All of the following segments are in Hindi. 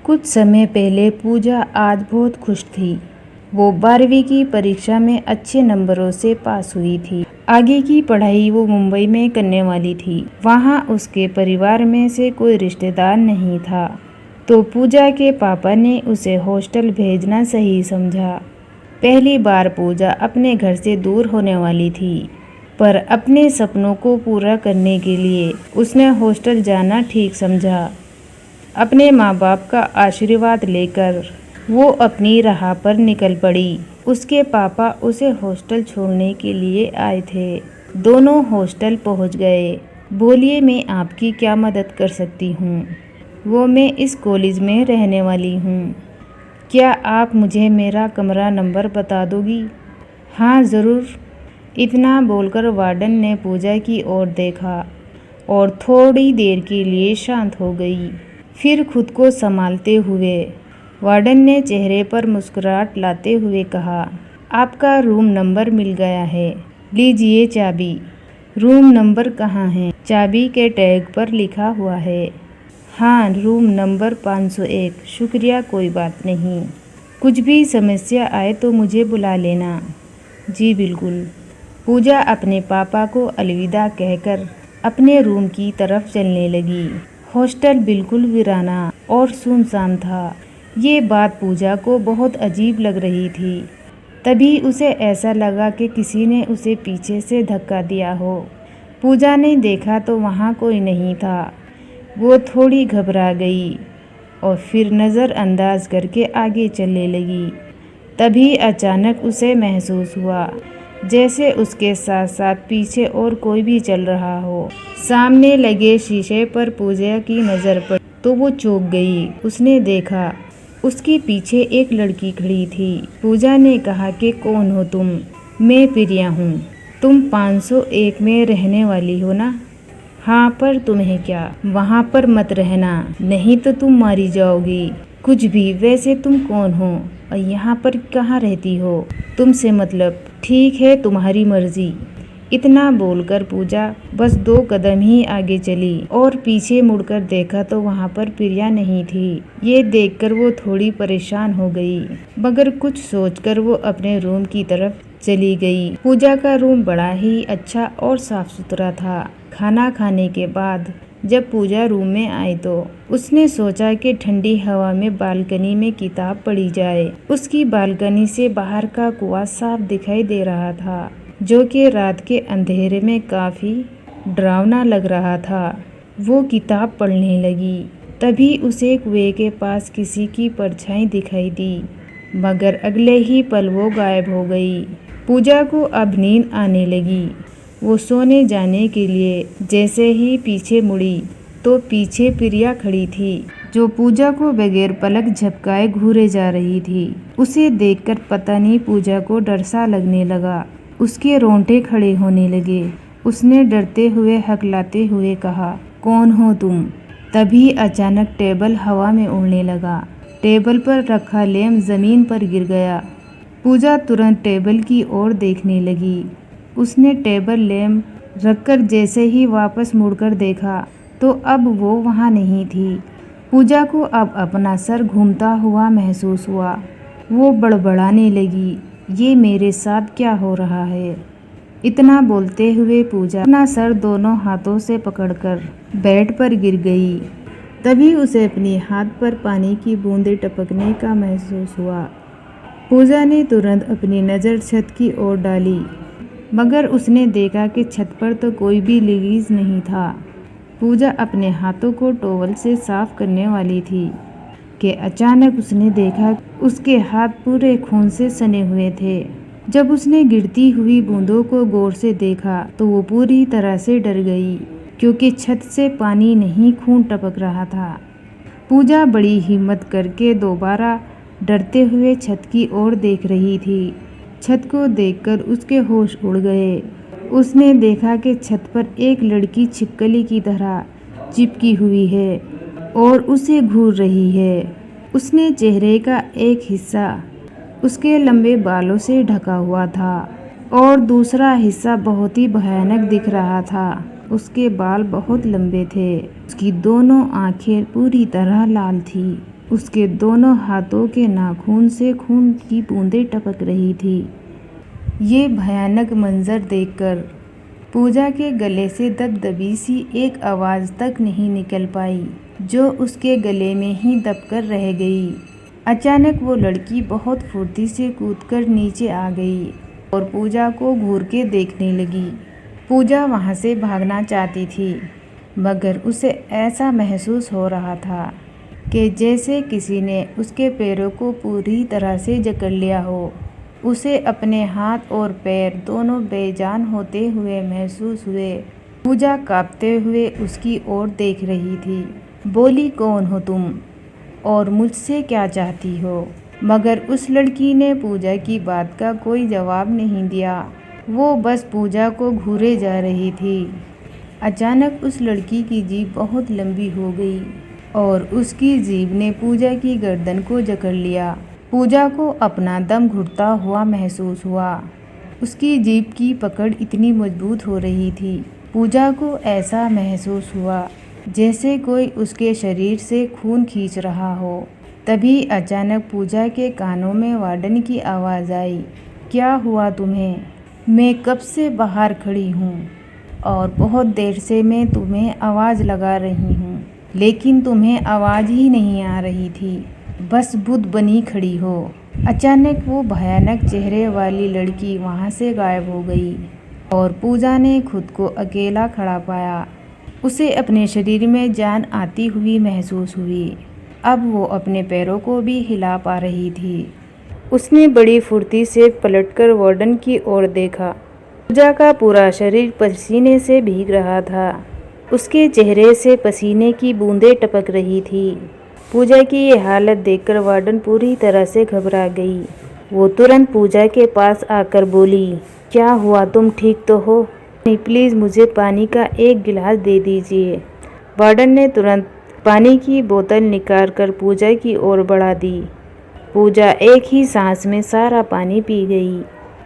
कुछ समय पहले पूजा आज बहुत खुश थी। वो 12वीं की परीक्षा में अच्छे नंबरों से पास हुई थी। आगे की पढ़ाई वो मुंबई में करने वाली थी। वहाँ उसके परिवार में से कोई रिश्तेदार नहीं था, तो पूजा के पापा ने उसे हॉस्टल भेजना सही समझा। पहली बार पूजा अपने घर से दूर होने वाली थी, पर अपने सपनों को पूरा करने के लिए उसने हॉस्टल जाना ठीक समझा। अपने माँ बाप का आशीर्वाद लेकर वो अपनी राह पर निकल पड़ी। उसके पापा उसे हॉस्टल छोड़ने के लिए आए थे। दोनों हॉस्टल पहुंच गए। बोलिए, मैं आपकी क्या मदद कर सकती हूँ? मैं इस कॉलेज में रहने वाली हूँ। क्या आप मुझे मेरा कमरा नंबर बता दोगी? हाँ ज़रूर। इतना बोलकर वार्डन ने पूजा की ओर देखा और थोड़ी देर के लिए शांत हो गई। फिर खुद को संभालते हुए वार्डन ने चेहरे पर मुस्कुराहट लाते हुए कहा, आपका रूम नंबर मिल गया है, लीजिए चाबी। रूम नंबर कहाँ है? चाबी के टैग पर लिखा हुआ है। हाँ, रूम नंबर 501। शुक्रिया, कोई बात नहीं। कुछ भी समस्या आए तो मुझे बुला लेना। जी बिल्कुल। पूजा अपने पापा को अलविदा कहकर अपने रूम की तरफ चलने लगी। हॉस्टल बिल्कुल वीराना और सुनसान था। ये बात पूजा को बहुत अजीब लग रही थी। तभी उसे ऐसा लगा कि किसी ने उसे पीछे से धक्का दिया हो। पूजा ने देखा तो वहाँ कोई नहीं था। वो थोड़ी घबरा गई और फिर नज़रअंदाज करके आगे चलने लगी। तभी अचानक उसे महसूस हुआ जैसे उसके साथ साथ पीछे और कोई भी चल रहा हो। सामने लगे शीशे पर पूजा की नज़र पड़ी तो वो चौंक गई। उसने देखा उसके पीछे एक लड़की खड़ी थी। पूजा ने कहा कि कौन हो तुम? मैं प्रिया हूँ। तुम 501 में रहने वाली हो ना? हाँ, पर तुम्हें क्या? वहाँ पर मत रहना, नहीं तो तुम मारी जाओगी। कुछ भी, वैसे तुम कौन हो और यहाँ पर कहाँ रहती हो? तुमसे मतलब। ठीक है, तुम्हारी मर्जी। इतना बोलकर पूजा बस 2 कदम ही आगे चली और पीछे मुड़कर देखा तो वहाँ पर प्रिया नहीं थी। ये देखकर वो थोड़ी परेशान हो गई, मगर कुछ सोचकर वो अपने रूम की तरफ चली गई। पूजा का रूम बड़ा ही अच्छा और साफ सुथरा था। खाना खाने के बाद जब पूजा रूम में आई तो उसने सोचा कि ठंडी हवा में बालकनी में किताब पढ़ी जाए। उसकी बालकनी से बाहर का कुआं साफ दिखाई दे रहा था, जो कि रात के अंधेरे में काफी डरावना लग रहा था। वो किताब पढ़ने लगी। तभी उसे कुएं के पास किसी की परछाई दिखाई दी, मगर अगले ही पल वो गायब हो गई। पूजा को अब नींद आने लगी। वो सोने जाने के लिए जैसे ही पीछे मुड़ी तो पीछे प्रिया खड़ी थी, जो पूजा को बगैर पलक झपकाए घूरे जा रही थी। उसे देखकर पता नहीं पूजा को डर सा लगने लगा। उसके रोंगटे खड़े होने लगे। उसने डरते हुए हकलाते हुए कहा, कौन हो तुम? तभी अचानक टेबल हवा में उड़ने लगा। टेबल पर रखा लैंप जमीन पर गिर गया। पूजा तुरंत टेबल की ओर देखने लगी। उसने टेबल लैंप रखकर जैसे ही वापस मुड़कर देखा तो अब वो वहाँ नहीं थी। पूजा को अब अपना सर घूमता हुआ महसूस हुआ। वो बड़बड़ाने लगी, ये मेरे साथ क्या हो रहा है? इतना बोलते हुए पूजा अपना सर दोनों हाथों से पकड़कर बेड पर गिर गई। तभी उसे अपने हाथ पर पानी की बूंदें टपकने का महसूस हुआ। पूजा ने तुरंत अपनी नज़र छत की ओर डाली, मगर उसने देखा कि छत पर तो कोई भी लीकेज नहीं था। पूजा अपने हाथों को टॉवल से साफ करने वाली थी कि अचानक उसने देखा उसके हाथ पूरे खून से सने हुए थे। जब उसने गिरती हुई बूंदों को गौर से देखा तो वो पूरी तरह से डर गई, क्योंकि छत से पानी नहीं खून टपक रहा था। पूजा बड़ी हिम्मत करके दोबारा डरते हुए छत की ओर देख रही थी। छत को देखकर उसके होश उड़ गए। उसने देखा कि छत पर एक लड़की छिपकली की तरह चिपकी हुई है और उसे घूर रही है। उसने चेहरे का एक हिस्सा उसके लंबे बालों से ढका हुआ था और दूसरा हिस्सा बहुत ही भयानक दिख रहा था। उसके बाल बहुत लंबे थे। उसकी दोनों आंखें पूरी तरह लाल थी। उसके दोनों हाथों के नाखून से खून की बूंदें टपक रही थी। ये भयानक मंजर देखकर पूजा के गले से दबदबी सी एक आवाज़ तक नहीं निकल पाई, जो उसके गले में ही दबकर रह गई। अचानक वो लड़की बहुत फुर्ती से कूदकर नीचे आ गई और पूजा को घूर के देखने लगी। पूजा वहाँ से भागना चाहती थी, मगर उसे ऐसा महसूस हो रहा था कि जैसे किसी ने उसके पैरों को पूरी तरह से जकड़ लिया हो। उसे अपने हाथ और पैर दोनों बेजान होते हुए महसूस हुए। पूजा कांपते हुए उसकी ओर देख रही थी। बोली, कौन हो तुम और मुझसे क्या चाहती हो? मगर उस लड़की ने पूजा की बात का कोई जवाब नहीं दिया। वो बस पूजा को घूरे जा रही थी। अचानक उस लड़की की जीभ बहुत लंबी हो गई और उसकी जीभ ने पूजा की गर्दन को जकड़ लिया। पूजा को अपना दम घुटता हुआ महसूस हुआ। उसकी जीभ की पकड़ इतनी मजबूत हो रही थी। पूजा को ऐसा महसूस हुआ जैसे कोई उसके शरीर से खून खींच रहा हो। तभी अचानक पूजा के कानों में वार्डन की आवाज़ आई, क्या हुआ तुम्हें? मैं कब से बाहर खड़ी हूँ और बहुत देर से मैं तुम्हें आवाज़ लगा रही हूँ, लेकिन तुम्हें आवाज़ ही नहीं आ रही थी, बस बुद्ध बनी खड़ी हो। अचानक वो भयानक चेहरे वाली लड़की वहाँ से गायब हो गई और पूजा ने खुद को अकेला खड़ा पाया। उसे अपने शरीर में जान आती हुई महसूस हुई। अब वो अपने पैरों को भी हिला पा रही थी। उसने बड़ी फुर्ती से पलटकर वार्डन की ओर देखा। पूजा का पूरा शरीर पसीने से भीग रहा था। उसके चेहरे से पसीने की बूंदें टपक रही थी। पूजा की ये हालत देखकर वार्डन पूरी तरह से घबरा गई। वो तुरंत पूजा के पास आकर बोली, क्या हुआ, तुम ठीक तो हो? नहीं, प्लीज़ मुझे पानी का एक गिलास दे दीजिए। वार्डन ने तुरंत पानी की बोतल निकाल कर पूजा की ओर बढ़ा दी। पूजा एक ही सांस में सारा पानी पी गई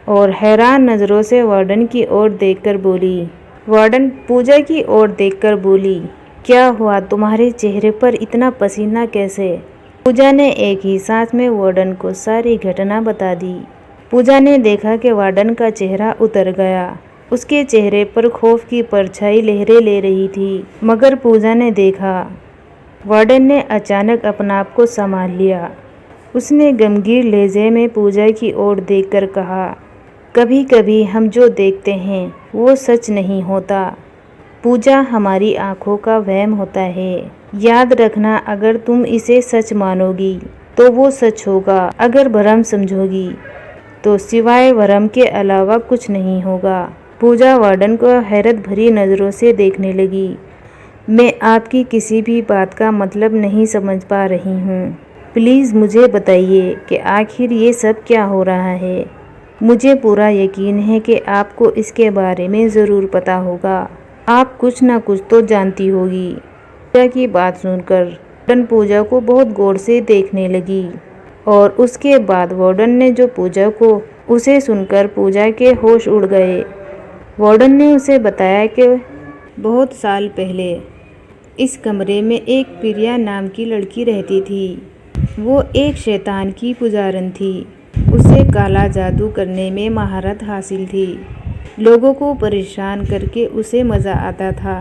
और हैरान नज़रों से वार्डन की ओर देखकर बोली। वार्डन पूजा की ओर देखकर बोली, क्या हुआ, तुम्हारे चेहरे पर इतना पसीना कैसे? पूजा ने एक ही सांस में वार्डन को सारी घटना बता दी। पूजा ने देखा कि वार्डन का चेहरा उतर गया। उसके चेहरे पर खौफ की परछाई लहरें ले रही थी। मगर पूजा ने देखा, वार्डन ने अचानक अपना आप को संभाल लिया। उसने गमगीन लहजे में पूजा की ओर देखकर कहा, कभी कभी हम जो देखते हैं वो सच नहीं होता। पूजा, हमारी आंखों का वहम होता है। याद रखना, अगर तुम इसे सच मानोगी तो वो सच होगा, अगर भ्रम समझोगी तो सिवाय भ्रम के अलावा कुछ नहीं होगा। पूजा वार्डन को हैरत भरी नज़रों से देखने लगी। मैं आपकी किसी भी बात का मतलब नहीं समझ पा रही हूँ। प्लीज़ मुझे बताइए कि आखिर ये सब क्या हो रहा है। मुझे पूरा यकीन है कि आपको इसके बारे में ज़रूर पता होगा। आप कुछ ना कुछ तो जानती होगी। पूजा की बात सुनकर वार्डन पूजा को बहुत गौर से देखने लगी और उसके बाद वार्डन ने जो पूजा को उसे सुनकर पूजा के होश उड़ गए। वार्डन ने उसे बताया कि बहुत साल पहले इस कमरे में एक प्रिया नाम की लड़की रहती थी। वो एक शैतान की पुजारन थी। उसे काला जादू करने में महारत हासिल थी। लोगों को परेशान करके उसे मज़ा आता था।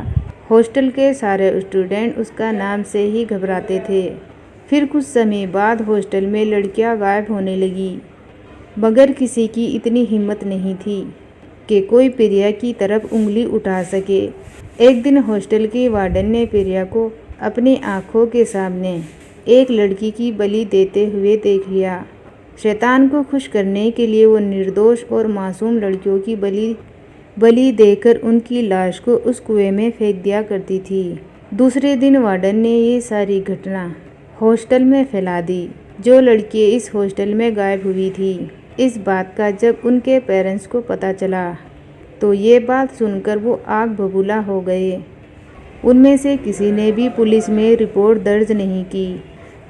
हॉस्टल के सारे स्टूडेंट उसका नाम से ही घबराते थे। फिर कुछ समय बाद हॉस्टल में लड़कियां गायब होने लगी, मगर किसी की इतनी हिम्मत नहीं थी कि कोई प्रिया की तरफ उंगली उठा सके। एक दिन हॉस्टल के वार्डन ने प्रिया को अपनी आंखों के सामने एक लड़की की बलि देते हुए देख लिया। शैतान को खुश करने के लिए वो निर्दोष और मासूम लड़कियों की बलि देकर उनकी लाश को उस कुएं में फेंक दिया करती थी। दूसरे दिन वार्डन ने ये सारी घटना हॉस्टल में फैला दी। जो लड़की इस हॉस्टल में गायब हुई थी, इस बात का जब उनके पेरेंट्स को पता चला तो ये बात सुनकर वो आग बबूला हो गए। उनमें से किसी ने भी पुलिस में रिपोर्ट दर्ज नहीं की,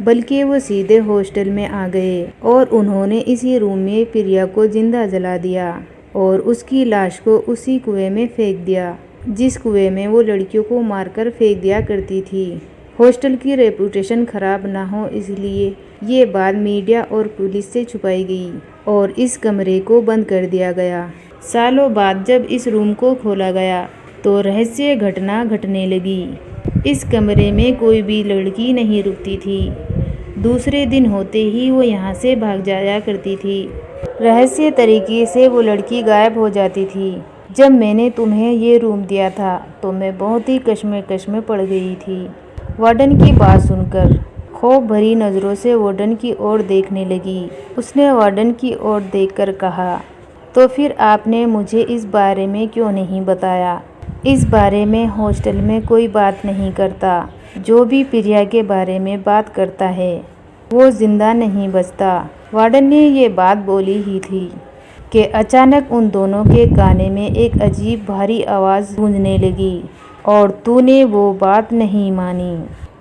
बल्कि वो सीधे हॉस्टल में आ गए और उन्होंने इसी रूम में प्रिया को जिंदा जला दिया और उसकी लाश को उसी कुएं में फेंक दिया, जिस कुएं में वो लड़कियों को मारकर फेंक दिया करती थी। हॉस्टल की रेपुटेशन खराब ना हो इसलिए ये बात मीडिया और पुलिस से छुपाई गई और इस कमरे को बंद कर दिया गया। सालों बाद जब इस रूम को खोला गया तो रहस्य घटना घटने लगी। इस कमरे में कोई भी लड़की नहीं रुकती थी। दूसरे दिन होते ही वो यहाँ से भाग जाया करती थी। रहस्य तरीके से वो लड़की गायब हो जाती थी। जब मैंने तुम्हें ये रूम दिया था तो मैं बहुत ही कश्मकश में पड़ गई थी। वार्डन की बात सुनकर खौफ भरी नज़रों से वार्डन की ओर देखने लगी। उसने वार्डन की ओर देखकर कहा, तो फिर आपने मुझे इस बारे में क्यों नहीं बताया? इस बारे में हॉस्टल में कोई बात नहीं करता। जो भी प्रिया के बारे में बात करता है वो जिंदा नहीं बचता। वार्डन ने ये बात बोली ही थी कि अचानक उन दोनों के काने में एक अजीब भारी आवाज़ गूंजने लगी और तूने वो बात नहीं मानी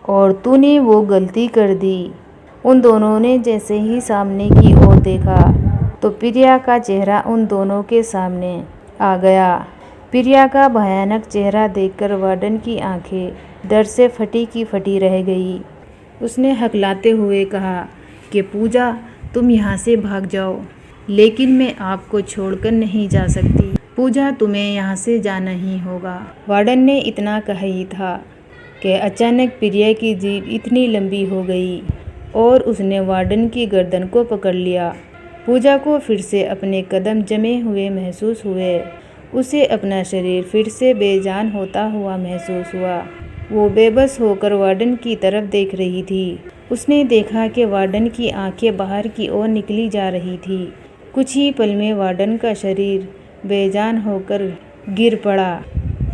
और तूने वो गलती कर दी। उन दोनों ने जैसे ही सामने की ओर देखा तो प्रिया का चेहरा उन दोनों के सामने आ गया। प्रिया का भयानक चेहरा देखकर वार्डन की आंखें डर से फटी की फटी रह गई। उसने हकलाते हुए कहा कि पूजा, तुम यहाँ से भाग जाओ, लेकिन मैं आपको छोड़कर नहीं जा सकती। पूजा, तुम्हें यहाँ से जाना ही होगा। वार्डन ने इतना कहा ही था कि अचानक प्रिया की जीभ इतनी लंबी हो गई और उसने वार्डन की गर्दन को पकड़ लिया। पूजा को फिर से अपने कदम जमे हुए महसूस हुए। उसे अपना शरीर फिर से बेजान होता हुआ महसूस हुआ। वो बेबस होकर वार्डन की तरफ देख रही थी। उसने देखा कि वार्डन की आंखें बाहर की ओर निकली जा रही थी। कुछ ही पल में वार्डन का शरीर बेजान होकर गिर पड़ा।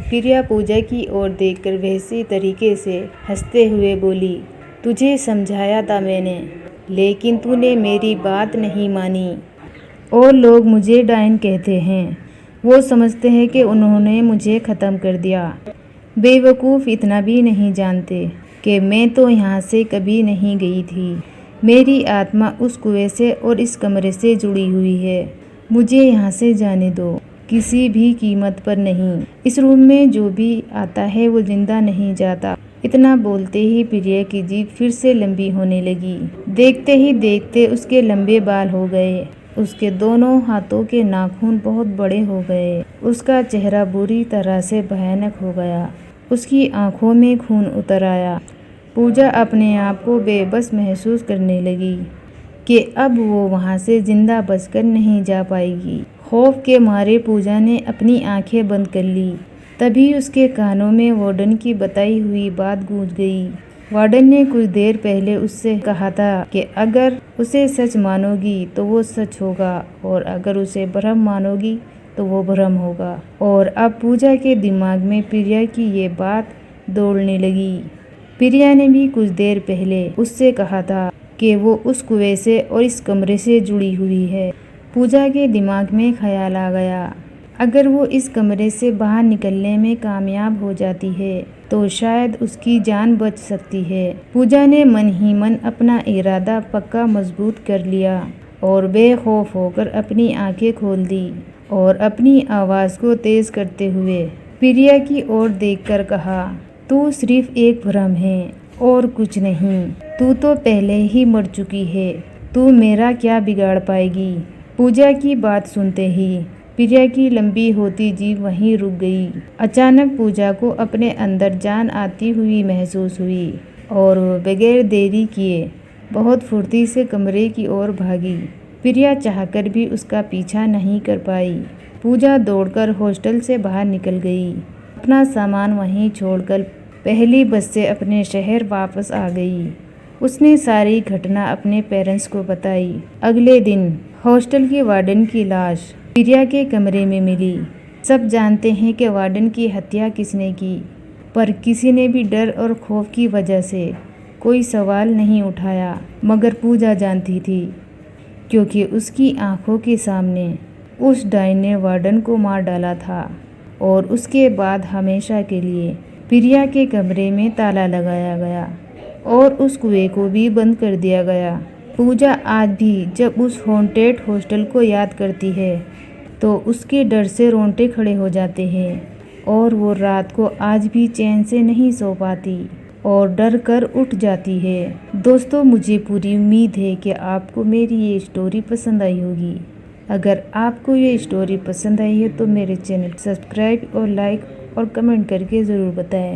प्रिया पूजा की ओर देखकर वैसे तरीके से हंसते हुए बोली, तुझे समझाया था मैंने, लेकिन तूने मेरी बात नहीं मानी। और लोग मुझे डायन कहते हैं। वो समझते हैं कि उन्होंने मुझे ख़त्म कर दिया। बेवकूफ़ इतना भी नहीं जानते कि मैं तो यहाँ से कभी नहीं गई थी। मेरी आत्मा उस कुएं से और इस कमरे से जुड़ी हुई है। मुझे यहाँ से जाने दो, किसी भी कीमत पर नहीं। इस रूम में जो भी आता है वो जिंदा नहीं जाता। इतना बोलते ही प्रिया की जीभ फिर से लंबी होने लगी। देखते ही देखते उसके लंबे बाल हो गए। उसके दोनों हाथों के नाखून बहुत बड़े हो गए। उसका चेहरा बुरी तरह से भयानक हो गया। उसकी आंखों में खून उतर आया। पूजा अपने आप को बेबस महसूस करने लगी कि अब वो वहाँ से जिंदा बचकर नहीं जा पाएगी। खौफ के मारे पूजा ने अपनी आंखें बंद कर ली। तभी उसके कानों में वार्डन की बताई हुई बात गूंज गई। वार्डन ने कुछ देर पहले उससे कहा था कि अगर उसे सच मानोगी तो वो सच होगा और अगर उसे भ्रम मानोगी तो वो भ्रम होगा। और अब पूजा के दिमाग में प्रिया की ये बात दौड़ने लगी। प्रिया ने भी कुछ देर पहले उससे कहा था कि वो उस कुएं से और इस कमरे से जुड़ी हुई है। पूजा के दिमाग में ख्याल आ गया, अगर वो इस कमरे से बाहर निकलने में कामयाब हो जाती है तो शायद उसकी जान बच सकती है। पूजा ने मन ही मन अपना इरादा पक्का मजबूत कर लिया और बेखौफ होकर अपनी आंखें खोल दी और अपनी आवाज़ को तेज़ करते हुए प्रिया की ओर देखकर कहा, तू सिर्फ एक भ्रम है और कुछ नहीं। तू तो पहले ही मर चुकी है। तू मेरा क्या बिगाड़ पाएगी? पूजा की बात सुनते ही प्रिया की लंबी होती जीभ वहीं रुक गई। अचानक पूजा को अपने अंदर जान आती हुई महसूस हुई और वो बगैर देरी किए बहुत फुर्ती से कमरे की ओर भागी। प्रिया चाहकर भी उसका पीछा नहीं कर पाई। पूजा दौड़कर हॉस्टल से बाहर निकल गई। अपना सामान वहीं छोड़कर पहली बस से अपने शहर वापस आ गई। उसने सारी घटना अपने पेरेंट्स को बताई। अगले दिन हॉस्टल के वार्डन की लाश प्रिया के कमरे में मिली। सब जानते हैं कि वार्डन की हत्या किसने की, पर किसी ने भी डर और खौफ की वजह से कोई सवाल नहीं उठाया। मगर पूजा जानती थी, क्योंकि उसकी आंखों के सामने उस डायन ने वार्डन को मार डाला था और उसके बाद हमेशा के लिए प्रिया के कमरे में ताला लगाया गया और उस कुएं को भी बंद कर दिया गया। पूजा आज भी जब उस हॉन्टेड हॉस्टल को याद करती है तो उसके डर से रोंगटे खड़े हो जाते हैं और वो रात को आज भी चैन से नहीं सो पाती और डर कर उठ जाती है। दोस्तों, मुझे पूरी उम्मीद है कि आपको मेरी ये स्टोरी पसंद आई होगी। अगर आपको ये स्टोरी पसंद आई है तो मेरे चैनल सब्सक्राइब और लाइक और कमेंट करके ज़रूर बताएं।